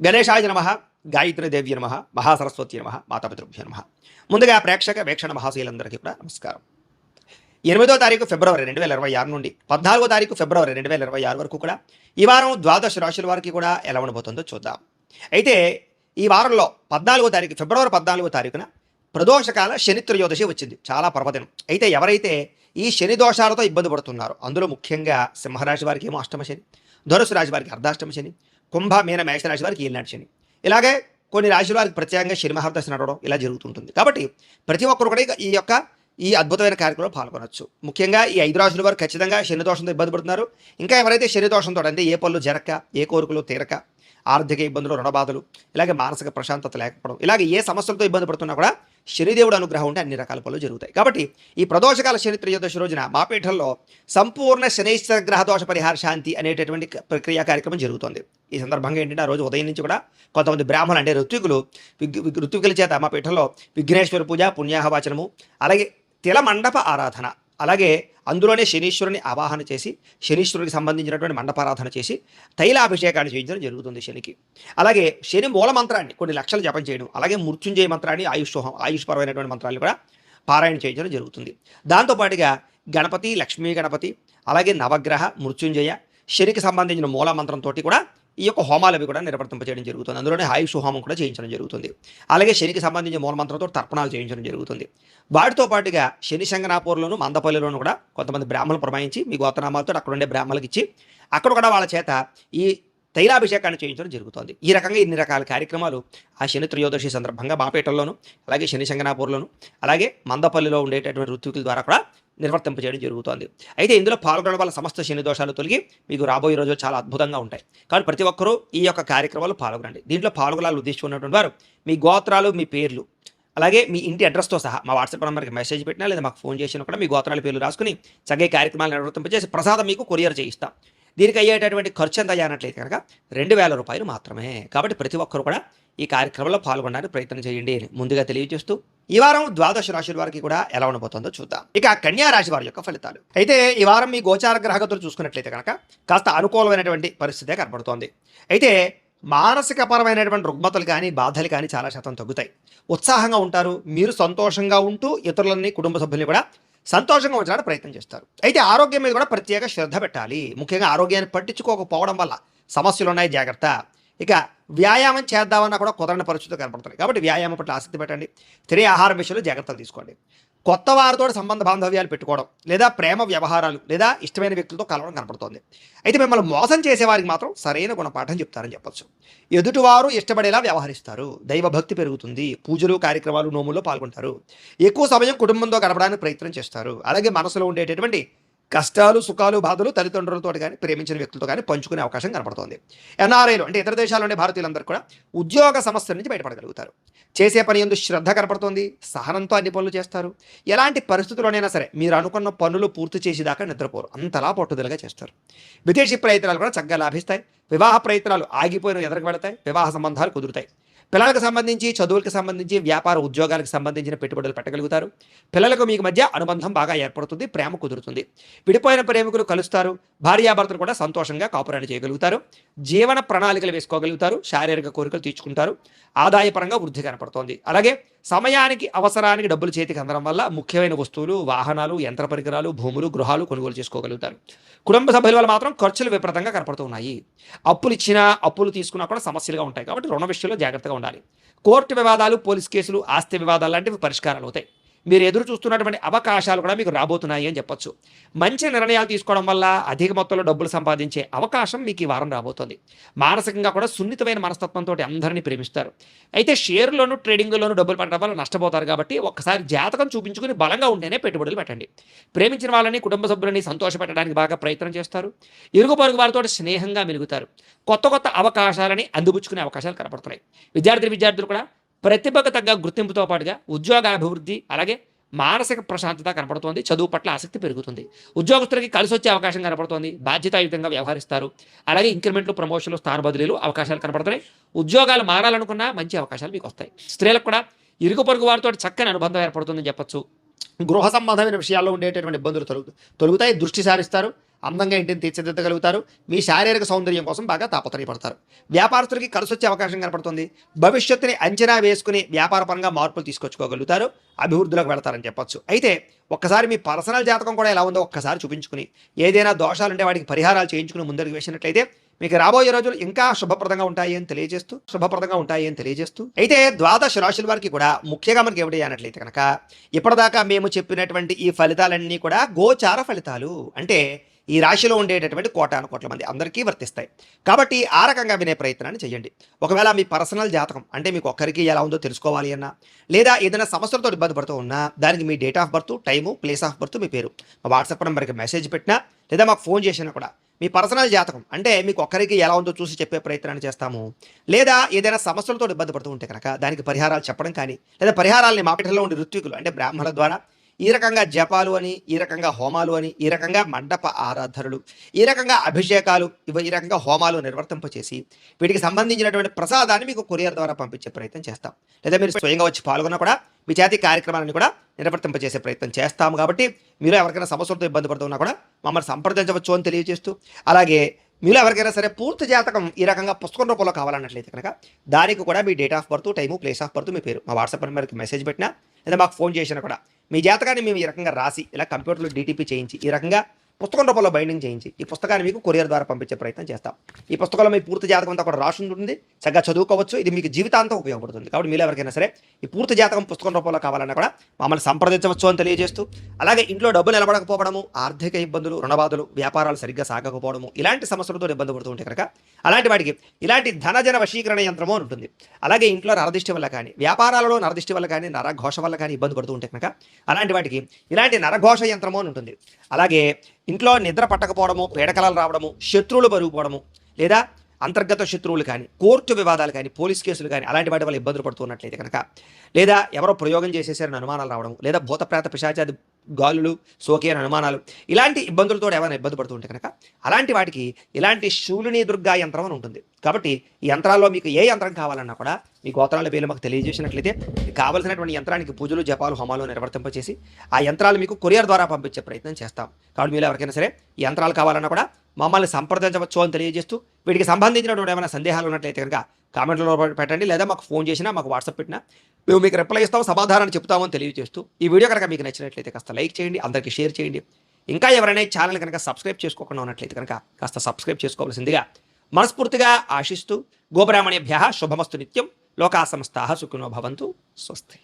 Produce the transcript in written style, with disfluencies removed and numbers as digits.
గణేశాయ నమః, గాయత్రీదేవ్య నమః, మహాసరస్వతి నమః, మాతాపితృభ్యో నమః. ముందుగా ప్రేక్షక వీక్షణ మహాశీలందరికీ కూడా నమస్కారం. 8వ తారీఖు ఫిబ్రవరి 2026 నుండి 14వ తారీఖు ఫిబ్రవరి 2026 వరకు కూడా ఈ వారం ద్వాదశ రాశుల వారికి కూడా ఎలా ఉండబోతుందో చూద్దాం. అయితే ఈ వారంలో 14వ తారీఖు ఫిబ్రవరి 14వ తారీఖున ప్రదోషకాల శని త్రయోదశి వచ్చింది. చాలా పర్వదినం. అయితే ఎవరైతే ఈ శని దోషాలతో ఇబ్బంది పడుతున్నారో అందులో ముఖ్యంగా సింహరాశి వారికి ఏమో అష్టమ శని, ధనుసు రాశి వారికి అర్ధాష్టమ శని, కుంభ మీన మేషరాశి వారికి ఏలినాటి శని, ఇలాగే కొన్ని రాశుల వారికి ప్రత్యేకంగా శని మహాదశ నడవడం ఇలా జరుగుతుంటుంది. కాబట్టి ప్రతి ఒక్కరు కూడా ఈ అద్భుతమైన కార్యక్రమంలో పాల్గొనవచ్చు. ముఖ్యంగా ఈ 5 రాశుల వారు ఖచ్చితంగా శని దోషంతో ఇబ్బంది పడుతున్నారు. ఇంకా ఎవరైతే శని దోషంతో అంటే ఏ పనులు జరగక, ఏ కోరికలు తీరక, ఆర్థిక ఇబ్బందులు, రుణబాధలు, ఇలాగే మానసిక ప్రశాంతత లేకపోవడం, ఇలాగే ఏ సమస్యలతో ఇబ్బంది పడుతున్నా కూడా శనిదేవుడు అనుగ్రహం ఉంటే అన్ని రకాల పనులు జరుగుతాయి. కాబట్టి ఈ ప్రదోషకాల శని త్రయోదశి రోజున మా పీఠంలో సంపూర్ణ శనైశ్వర గ్రహ దోష పరిహార శాంతి అనేటటువంటి ప్రక్రియ కార్యక్రమం జరుగుతుంది. ఈ సందర్భంగా ఏంటంటే ఆ రోజు ఉదయం నుంచి కూడా కొంతమంది బ్రాహ్మణులు అంటే ఋత్వికుల చేత మా పీఠంలో విఘ్నేశ్వర పూజ, పుణ్యాహవాచనము, అలాగే తిల మండప ఆరాధన, అలాగే అందులోనే శనీశ్వరుని ఆవాహన చేసి శనీశ్వరుడికి సంబంధించినటువంటి మండపారాధన చేసి తైలాభిషేకాన్ని చేయించడం జరుగుతుంది శనికి. అలాగే శని మూల మంత్రాన్ని కొన్ని లక్షలు జపం చేయడం, అలాగే మృత్యుంజయ మంత్రాన్ని ఆయుష్పరమైనటువంటి మంత్రాన్ని కూడా పారాయణ చేయించడం జరుగుతుంది. దాంతోపాటుగా గణపతి, లక్ష్మీ గణపతి, అలాగే నవగ్రహ, మృత్యుంజయ, శనికి సంబంధించిన మూల మంత్రంతో కూడా ఈ యొక్క హోమాలు అవి కూడా నిర్వర్తింపజేయడం జరుగుతుంది. అందులోనే ఆయుష్ హోమం కూడా చేయించడం జరుగుతుంది. అలాగే శనికి సంబంధించిన మూలమంత్రంతో తర్పణాలు చేయించడం జరుగుతుంది. వాటితో పాటుగా శని శంగనాపూర్లోను, మందపల్లిలోను కూడా కొంతమంది బ్రాహ్మణులు ప్రమాయించి మీ గోత్రనామాలతో అక్కడ ఉండే బ్రాహ్మణులకు ఇచ్చి అక్కడ కూడా వాళ్ళ చేత ఈ తైలాభిషేకాన్ని చేయించడం జరుగుతుంది. ఈ రకంగా ఇన్ని రకాల కార్యక్రమాలు ఆ శని త్రయోదశి సందర్భంగా బాపేటల్లోను, అలాగే శని శంగనాపూర్లోను, అలాగే మందపల్లిలో ఉండేటటువంటి ఋత్వికుల ద్వారా కూడా నిర్వర్తింపజేయడం జరుగుతుంది. అయితే ఇందులో పాల్గొనడం వల్ల సమస్త శని దోషాలు తొలగి మీకు రాబోయే రోజు చాలా అద్భుతంగా ఉంటాయి. కాబట్టి ప్రతి ఒక్కరూ ఈ యొక్క కార్యక్రమాలు పాల్గొనండి. దీంట్లో పాల్గొనాలని ఉద్దేశించుకున్నటువంటి వారు మీ గోత్రాలు, మీ పేర్లు, అలాగే మీ ఇంటి అడ్రస్తో సహా మా వాట్సాప్ నెంబర్కి మెసేజ్ పెట్టినా లేదా మాకు ఫోన్ చేసినా కూడా మీ గోత్రాల పేర్లు రాసుకుని చక్కగా కార్యక్రమాలు నిర్వర్తింపజేసి ప్రసాదం మీకు కొరియర్ చేయిస్తాం. దీనికి అయ్యేటటువంటి ఖర్చు ఎంత అయ్యానట్లయితే కనుక 2000 రూపాయలు మాత్రమే. కాబట్టి ప్రతి ఒక్కరు కూడా ఈ కార్యక్రమంలో పాల్గొనడానికి ప్రయత్నం చేయండి అని ముందుగా తెలియజేస్తూ ఈ వారం ద్వాదశ రాశుల వారికి కూడా ఎలా ఉండబోతుందో చూద్దాం. ఇక కన్యా రాశి వారి యొక్క ఫలితాలు. అయితే ఈ వారం మీ గోచార గ్రహగతులు చూసుకున్నట్లయితే కనుక కాస్త అనుకూలమైనటువంటి పరిస్థితే కనబడుతోంది. అయితే మానసిక పరమైనటువంటి రుగ్మతలు కానీ, బాధలు కానీ చాలా శాతం తగ్గుతాయి. ఉత్సాహంగా ఉంటారు. మీరు సంతోషంగా ఉంటూ ఇతరులని, కుటుంబ సభ్యుల్ని కూడా సంతోషంగా ఉంచడానికి ప్రయత్నం చేస్తారు. అయితే ఆరోగ్యం మీద కూడా ప్రత్యేక శ్రద్ధ పెట్టాలి. ముఖ్యంగా ఆరోగ్యాన్ని పట్టించుకోకపోవడం వల్ల సమస్యలు ఉన్నాయి, జాగ్రత్త. ఇక వ్యాయామం చేద్దామన్నా కూడా కుదరని పరిస్థితులు కనపడుతున్నాయి. కాబట్టి వ్యాయామం పట్ల ఆసక్తి పెట్టండి. తినే ఆహారం విషయంలో జాగ్రత్తలు తీసుకోండి. కొత్త వారితో సంబంధ బాంధవ్యాలు పెట్టుకోవడం, లేదా ప్రేమ వ్యవహారాలు, లేదా ఇష్టమైన వ్యక్తులతో కలవడం కనపడుతోంది. అయితే మిమ్మల్ని మోసం చేసేవారికి మాత్రం సరైన గుణపాఠం చెప్తారని చెప్పొచ్చు. ఎదుటివారు ఇష్టపడేలా వ్యవహరిస్తారు. దైవభక్తి పెరుగుతుంది. పూజలు, కార్యక్రమాలు, నోముల్లో పాల్గొంటారు. ఎక్కువ సమయం కుటుంబంతో గడపడానికి ప్రయత్నం చేస్తారు. అలాగే మనసులో ఉండేటటువంటి కష్టాలు, సుఖాలు, బాధలు తల్లిదండ్రులతో కానీ, ప్రేమించిన వ్యక్తులతో కానీ పంచుకునే అవకాశం కనపడుతోంది. ఎన్ఆర్ఐలు అంటే ఇతర దేశాల్లో ఉండే భారతీయులందరూ కూడా ఉద్యోగ సమస్యల నుంచి బయటపడగలుగుతారు. చేసే పని ఎందు శ్రద్ధ కనపడుతోంది. సహనంతో అన్ని పనులు చేస్తారు. ఎలాంటి పరిస్థితుల్లోనైనా సరే మీరు అనుకున్న పనులు పూర్తి చేసేదాకా నిద్రపోరు. అంతలా పట్టుదలగా చేస్తారు. విదేశీ ప్రయత్నాలు కూడా చక్కగా లాభిస్తాయి. వివాహ ప్రయత్నాలు ఆగిపోయిన ఎదురుకు వెళతాయి. వివాహ సంబంధాలు కుదురుతాయి. పిల్లలకు సంబంధించి, చదువులకు సంబంధించి, వ్యాపార ఉద్యోగాలకు సంబంధించిన పెట్టుబడులు పెట్టగలుగుతారు. పిల్లలకు మీకు మధ్య అనుబంధం బాగా ఏర్పడుతుంది. ప్రేమ కుదురుతుంది. విడిపోయిన ప్రేమికులు కలుస్తారు. భార్యాభర్తలు కూడా సంతోషంగా కాపురాన్ని చేయగలుగుతారు. జీవన ప్రణాళికలు వేసుకోగలుగుతారు. శారీరక కోరికలు తీర్చుకుంటారు. ఆదాయపరంగా వృద్ధి కనపడుతోంది. అలాగే సమయానికి, అవసరానికి డబ్బులు చేతికి అందడం వల్ల ముఖ్యమైన వస్తువులు, వాహనాలు, యంత్ర పరికరాలు, భూములు, గృహాలు కొనుగోలు చేసుకోగలుగుతారు. కుటుంబ సభ్యుల వల్ల మాత్రం ఖర్చులు విపరీతంగా కనపడుతున్నాయి. అప్పులు ఇచ్చినా, అప్పులు తీసుకున్నా కూడా సమస్యలుగా ఉంటాయి. కాబట్టి రుణ విషయంలో జాగ్రత్తగా ఉండాలి. కోర్టు వివాదాలు, పోలీస్ కేసులు, ఆస్తి వివాదాలు లాంటివి పరిష్కారాలు అవుతాయి. మీరు ఎదురు చూస్తున్నటువంటి అవకాశాలు కూడా మీకు రాబోతున్నాయి అని చెప్పొచ్చు. మంచి నిర్ణయాలు తీసుకోవడం వల్ల అధిక మొత్తంలో డబ్బులు సంపాదించే అవకాశం మీకు ఈ వారం రాబోతుంది. మానసికంగా కూడా సున్నితమైన మనస్తత్వంతో అందరినీ ప్రేమిస్తారు. అయితే షేర్లోను, ట్రేడింగ్లోను డబ్బులు పెట్టడం వల్ల నష్టపోతారు. కాబట్టి ఒక్కసారి జాతకం చూపించుకుని బలంగా ఉంటేనే పెట్టుబడులు పెట్టండి. ప్రేమించిన వాళ్ళని, కుటుంబ సభ్యులని సంతోషపెట్టడానికి బాగా ప్రయత్నం చేస్తారు. ఇరుగు పొరుగు వారితో స్నేహంగా మెలుగుతారు. కొత్త కొత్త అవకాశాలని అందిపుచ్చుకునే అవకాశాలు కనపడుతున్నాయి. విద్యార్థులు కూడా ప్రతిభకు తగ్గ గుర్తింపుతో పాటుగా ఉద్యోగ అభివృద్ధి, అలాగే మానసిక ప్రశాంతత కనపడుతోంది. చదువు పట్ల ఆసక్తి పెరుగుతుంది. ఉద్యోగస్తులకి కలిసి వచ్చే అవకాశం కనపడుతోంది. బాధ్యతాయుతంగా వ్యవహరిస్తారు. అలాగే ఇంక్రిమెంట్లు, ప్రమోషన్లు, స్థాన బదిలీలు అవకాశాలు కనపడుతున్నాయి. ఉద్యోగాలు మారాలనుకున్నా మంచి అవకాశాలు మీకు వస్తాయి. స్త్రీలకు కూడా ఇరుగు పొరుగు వారితో చక్కని అనుబంధం ఏర్పడుతుందని చెప్పొచ్చు. గృహ సంబంధమైన విషయాల్లో ఉండేటటువంటి ఇబ్బందులు తొలుగుతాయి. దృష్టి సారిస్తారు. అందంగా ఇంటిని తీర్చిదిద్దగలుగుతారు. మీ శారీరక సౌందర్యం కోసం బాగా తాపత్రయపడతారు. వ్యాపారస్తులకి కలిసొచ్చే అవకాశం కనపడుతుంది. భవిష్యత్తుని అంచనా వేసుకుని వ్యాపారపరంగా మార్పులు తీసుకొచ్చుకోగలుగుతారు. అభివృద్ధిలోకి వెళతారని చెప్పొచ్చు. అయితే ఒక్కసారి మీ పర్సనల్ జాతకం కూడా ఎలా ఉందో ఒక్కసారి చూపించుకుని, ఏదైనా దోషాలుంటే వాటికి పరిహారాలు చేయించుకుని ముందరికి వేసినట్లయితే మీకు రాబోయే రోజులు ఇంకా శుభప్రదంగా ఉంటాయి అని తెలియజేస్తూ అయితే ద్వాదశ రాశుల వారికి కూడా ముఖ్యంగా మనకి ఏమిటి అన్నట్లయితే కనుక ఇప్పటిదాకా మేము చెప్పినటువంటి ఈ ఫలితాలన్నీ కూడా గోచార ఫలితాలు, అంటే ఈ రాశిలో ఉండేటటువంటి కోటాను కోట్ల మంది అందరికీ వర్తిస్తాయి. కాబట్టి ఆ రకంగా వినే ప్రయత్నాన్ని చేయండి. ఒకవేళ మీ పర్సనల్ జాతకం అంటే మీకు ఒక్కరికి ఎలా ఉందో తెలుసుకోవాలి అన్నా, లేదా ఏదైనా సమస్యలతో ఇబ్బంది పడుతూ ఉన్నా, దానికి మీ date of birth, time, place of birth, మీ పేరు మా వాట్సాప్ నెంబర్కి మెసేజ్ పెట్టినా, లేదా మాకు ఫోన్ చేసినా కూడా మీ పర్సనల్ జాతకం అంటే మీకు ఒక్కరికి ఎలా ఉందో చూసి చెప్పే ప్రయత్నాన్ని చేస్తాము. లేదా ఏదైనా సమస్యలతో ఇబ్బంది పడుతూ ఉంటే కనుక దానికి పరిహారాలు చెప్పడం కానీ, లేదా పరిహారాలని మా పీఠంలో ఉండే ఋత్వికులు అంటే బ్రాహ్మణుల ద్వారా ఈ రకంగా జపాలు అని, ఈ రకంగా హోమాలు అని, ఈ రకంగా మండప ఆరాధనలు, ఈ రకంగా అభిషేకాలు, ఈ రకంగా హోమాలు నిర్వర్తింపచేసి వీటికి సంబంధించినటువంటి ప్రసాదాన్ని మీకు కొరియర్ ద్వారా పంపించే ప్రయత్నం చేస్తాం. లేదా మీరు స్వయంగా వచ్చి పాల్గొన్నా కూడా మీ చేతి కార్యక్రమాలను కూడా నిర్వర్తింపచేసే ప్రయత్నం చేస్తాము. కాబట్టి మీరు ఎవరికైనా సమస్యలతో ఇబ్బంది పడుతున్నా కూడా మమ్మల్ని సంప్రదించవచ్చు అని తెలియజేస్తూ, అలాగే మీలో ఎవరికైనా సరే పూర్తి జాతకం ఈ రకంగా పుస్తకం రూపంలో కావాలన్నట్లయితే కనుక దానికి కూడా మీ date of birth, time, place of birth, మీ పేరు మా వాట్సాప్ నెంబర్కి మెసేజ్ పెట్టినా, లేదా మాకు ఫోన్ చేసినా కూడా మీ జాతకాన్ని మేము ఈ రకంగా రాసి ఇలా కంప్యూటర్లో డీటీపీ చేయించి ఈ రకంగా పుస్తకం రూపంలో బైండింగ్ చేయించి ఈ పుస్తకాన్ని మీకు కొరియర్ ద్వారా పంపించే ప్రయత్నం చేస్తాం. ఈ పుస్తకంలో మీ పూర్తి జాతకం అంతా కూడా రాసి ఉంటుంది. చక్కగా చదువుకోవచ్చు. ఇది మీకు జీవితాంతం ఉపయోగపడుతుంది. కాబట్టి మీరు ఎవరికైనా సరే ఈ పూర్తి జాతకం పుస్తకం రూపంలో కావాలన్నా కూడా మమ్మల్ని సంప్రదించవచ్చు అని తెలియజేస్తూ, అలాగే ఇంట్లో డబ్బులు నిలబడకపోవడము, ఆర్థిక ఇబ్బందులు, రుణబాధలు, వ్యాపారాలు సరిగ్గా సాగకపోవడము, ఇలాంటి సమస్యలతో ఇబ్బంది పడుతూ ఉంటే కనుక అలాంటి వాటికి ఇలాంటి ధనజన వశీకరణ యంత్రము అని ఉంటుంది. అలాగే ఇంట్లో నరదిష్టి వల్ల కానీ, వ్యాపారాలలో నరదిష్టి వల్ల కానీ, నరఘోష వల్ల కానీ ఇబ్బంది పడుతూ ఉంటే కనుక అలాంటి వాటికి ఇలాంటి నరఘోష యంత్రము అని ఉంటుంది. అలాగే ఇంట్లో నిద్ర పట్టకపోవడము, పీడకలలు రావడము, శత్రువులు పెరిగిపోవడము, లేదా అంతర్గత శత్రువులు కానీ, కోర్టు వివాదాలు కానీ, పోలీస్ కేసులు కానీ అలాంటి వాటి వల్ల ఇబ్బందులు పడుతున్నట్లయితే కనుక, లేదా ఎవరో ప్రయోగం చేసేసారని అనుమానాలు రావడం, లేదా భూతప్రేత పిశాచాది గాలులు సోకే అని అనుమానాలు, ఇలాంటి ఇబ్బందులతో ఏమైనా ఇబ్బంది పడుతూ ఉంటే కనుక అలాంటి వాటికి ఇలాంటి శూలిని దుర్గా యంత్రం అని ఉంటుంది. కాబట్టి ఈ యంత్రాల్లో మీకు ఏ యంత్రం కావాలన్నా కూడా మీ గోత్రాల పేర్లు మాకు తెలియజేసినట్లయితే కావలసినటువంటి యంత్రానికి పూజలు, జపాలు, హోమాలు నిర్వర్తింపచేసి ఆ యంత్రాలు మీకు కొరియర్ ద్వారా పంపించే ప్రయత్నం చేస్తాం. కాబట్టి మీరు ఎవరికైనా సరే ఈ యంత్రాలు కావాలన్నా కూడా మమ్మల్ని సంప్రదించవచ్చు అని తెలియజేస్తూ, వీటికి సంబంధించినటువంటి ఏమైనా సందేహాలు ఉన్నట్లయితే కనుక కామెంట్లో పెట్టండి, లేదా మాకు ఫోన్ చేసినా, మాకు వాట్సాప్ పెట్టినా మేము మీకు రిప్లై ఇస్తాం, సమాధానాన్ని చెప్తామని తెలియజేస్తూ, ఈ వీడియో కనుక మీకు నచ్చినట్లయితే కాస్త లైక్ చేయండి, అందరికీ షేర్ చేయండి. ఇంకా ఎవరైనా ఛానల్ కనుక సబ్స్క్రైబ్ చేసుకోకుండా ఉన్నట్లయితే కనుక కాస్త సబ్స్క్రైబ్ చేసుకోవాల్సిందిగా మనస్ఫూర్తిగా ఆశిస్తూ, గోబ్రాహ్మణేభ్యః శుభమస్తు నిత్యం, లోకా సమస్తాః సుఖినో భవంతు. స్వస్తి.